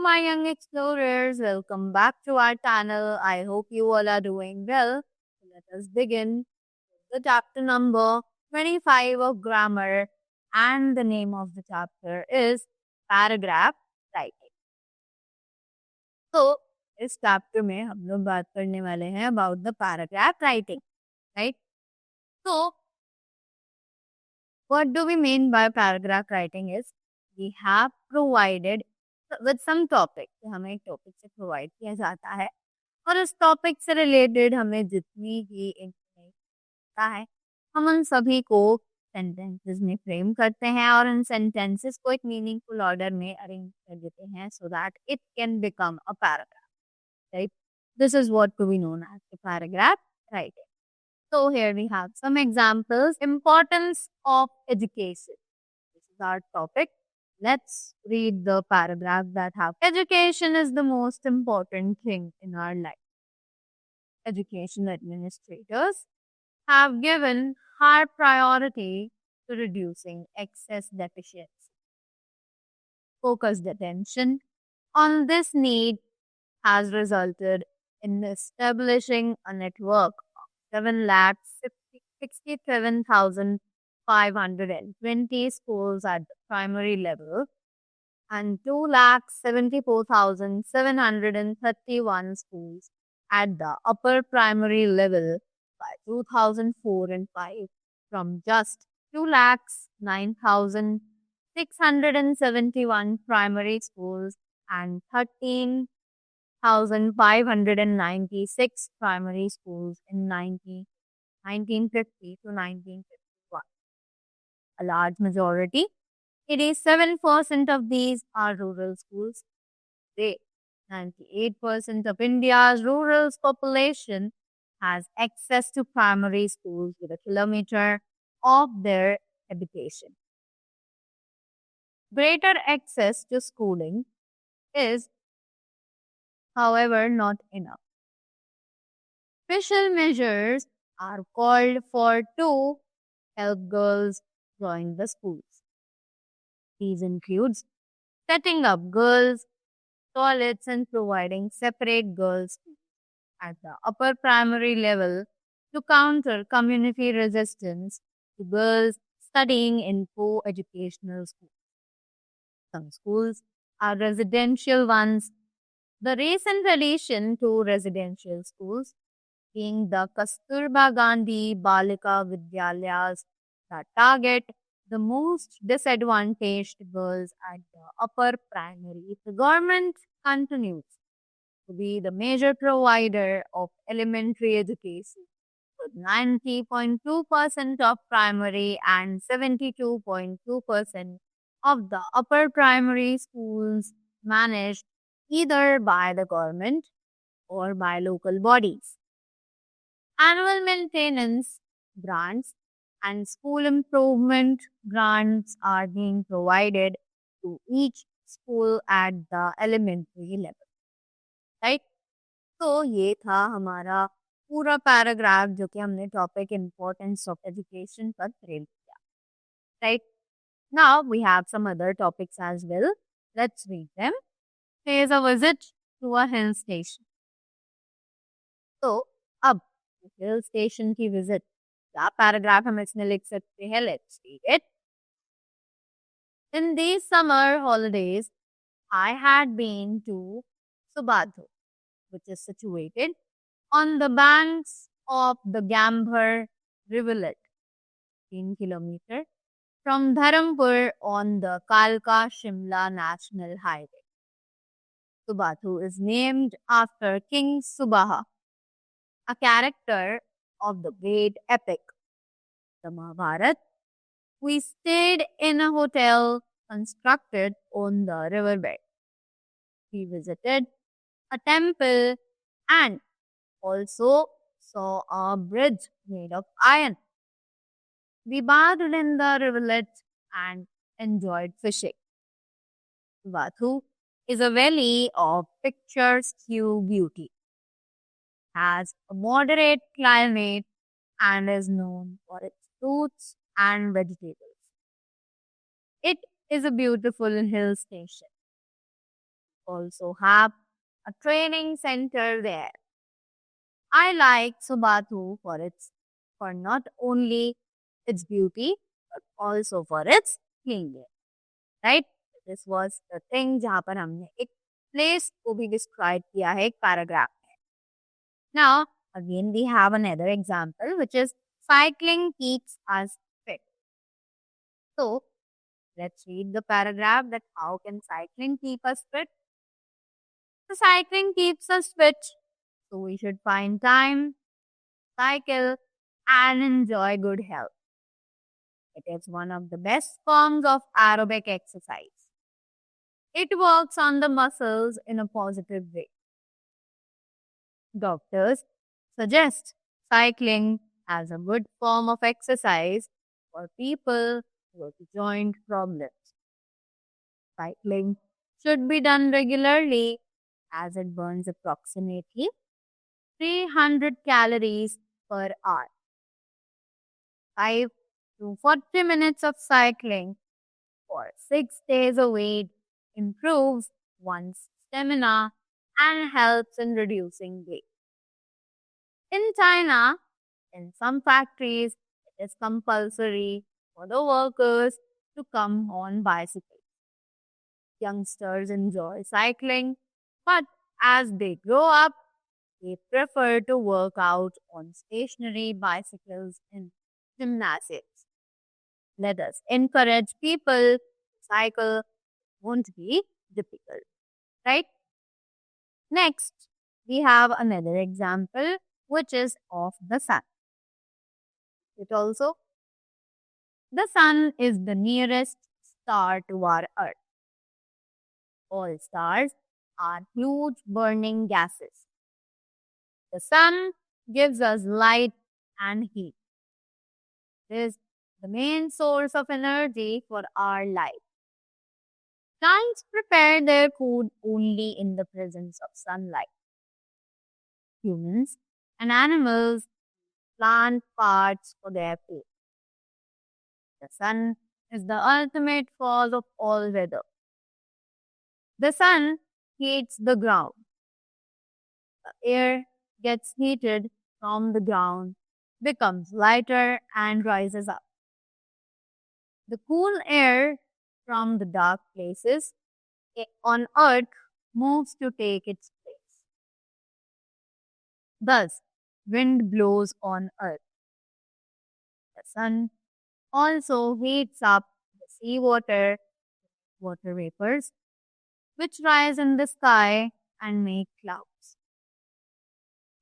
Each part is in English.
my young explorers. Welcome back to our channel. I hope you all are doing well. Let us begin with the chapter number 25 of grammar, and the name of the chapter is paragraph writing. तो इस chapter में हम लोग बात करने वाले हैं about the paragraph writing, right? So what do we mean by paragraph writing is we have provided with some topic, हमें एक टॉपिक से प्रोवाइड किया जाता है और उस टॉपिक से रिलेटेड हमें जितनी भी इंफॉर्मेशन है हम उन सभी को सेंटेंसेस में फ्रेम करते हैं और उन सेंटेंसेस को एक मीनिंगफुल ऑर्डर में अरेंज कर देते हैं so that it can become a paragraph, right? This is what we known as the paragraph writing. So here we have some examples. Importance of education. This is our topic. Let's read the paragraph that have. Education is the most important thing in our life. Education administrators have given high priority to reducing excess deficiency. Focused attention on this need has resulted in establishing a network 7,67,520 schools at the primary level and 2,74,731 schools at the upper primary level by 2004 and 5 from just 2,09,671 primary schools and 13,596 primary schools in 1950 to 1951. A large majority, 87% of these are rural schools. 98% of India's rural population has access to primary schools with a kilometer of their habitation. Greater access to schooling is, however, not enough. Special measures are called for to help girls join the schools. These include setting up girls' toilets and providing separate girls' schools at the upper primary level to counter community resistance to girls studying in co-educational schools. Some schools are residential ones. The recent addition to residential schools being the Kasturba Gandhi Balika Vidyalayas that target the most disadvantaged girls at the upper primary. The government continues to be the major provider of elementary education with 90.2% of primary and 72.2% of the upper primary schools managed either by the government or by local bodies. Annual maintenance grants and school improvement grants are being provided to each school at the elementary level, right? तो ये था हमारा पूरा paragraph जो कि हमने topic importance of education पर frame किया, right? Now we have some other topics as well. Let's read them. Here's a visit to a hill station. तो अब हिल स्टेशन की विजिट क्या पैराग्राफ हम इसमें लिख सकते हैं? Let's read it. In these summer holidays, I had been to Subadho, which is situated on the banks of the Gambhar rivulet, 10 kilometers from Dharampur on the Kalka Shimla National Highway. Subadho is named after King Subaha, a character of the great epic, the Mahabharata. We stayed in a hotel constructed on the riverbed. We visited a temple and also saw a bridge made of iron. We bathed in the rivulet and enjoyed fishing. Vathu is a valley of picturesque beauty, has a moderate climate and is known for its fruits and vegetables. It is a beautiful hill station. also have a training center there. I like Subatu for not only its beauty but also for its cleanliness, right? This was the thing जहाँ पर हमने एक place को भी describe किया है एक paragraph में. Now again we have another example which is cycling keeps us fit. So let's read the paragraph that how can cycling keep us fit. The cycling keeps us fit, so we should find time, cycle, and enjoy good health. It is one of the best forms of aerobic exercise. It works on the muscles in a positive way. Doctors suggest cycling as a good form of exercise for people with joint problems. Cycling should be done regularly as it burns approximately 300 calories per hour. 5 to 40 minutes of cycling for 6 days a week improves one's stamina and helps in reducing weight. In China, in some factories, it is compulsory for the workers to come on bicycles. Youngsters enjoy cycling, but as they grow up, they prefer to work out on stationary bicycles in gymnasiums. Let us encourage people to cycle. It won't be difficult, right? Next, we have another example which is of the sun. The sun is the nearest star to our earth. All stars are huge burning gases. The sun gives us light and heat. It is the main source of energy for our life. Plants prepare their food only in the presence of sunlight. Humans and animals plant parts for their food. The sun is the ultimate cause of all weather. The sun heats the ground. The air gets heated from the ground, becomes lighter and rises up. The cool air from the dark places on earth moves to take its place. Thus, wind blows on earth. The sun also heats up the seawater, water vapors, which rise in the sky and make clouds.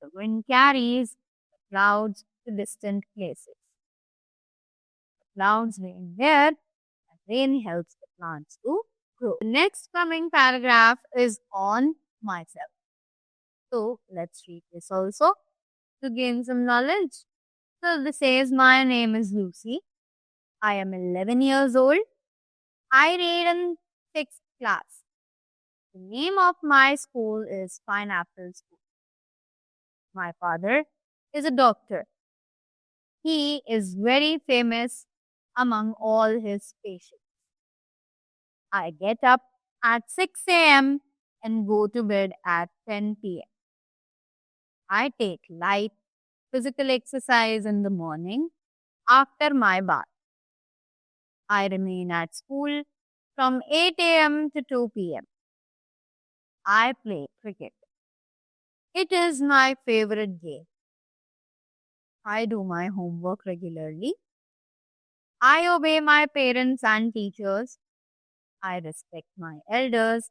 The wind carries the clouds to distant places. The clouds rain there, and rain helps the plants to grow. The next coming paragraph is on myself. So let's read this also to gain some knowledge. So this says, my name is Lucy. I am 11 years old. I read in 6th class. The name of my school is Pineapple School. My father is a doctor. He is very famous among all his patients. I get up at 6 a.m. and go to bed at 10 p.m. I take light physical exercise in the morning after my bath. I remain at school from 8 a.m. to 2 p.m. I play cricket. It is my favorite game. I do my homework regularly. I obey my parents and teachers. I respect my elders.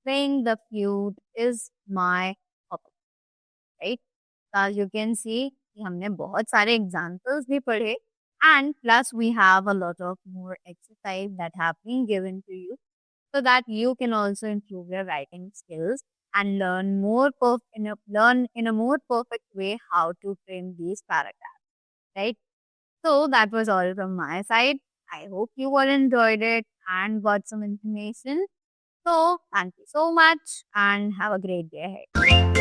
Playing the flute is my hobby. Right? As you can see, हमने बहुत सारे examples भी पढ़े, and plus we have a lot of more exercise that have been given to you so that you can also improve your writing skills and learn in a more perfect way how to frame these paragraphs, right? So that was all from my side. I hope you all enjoyed it and got some information. So thank you so much and have a great day ahead.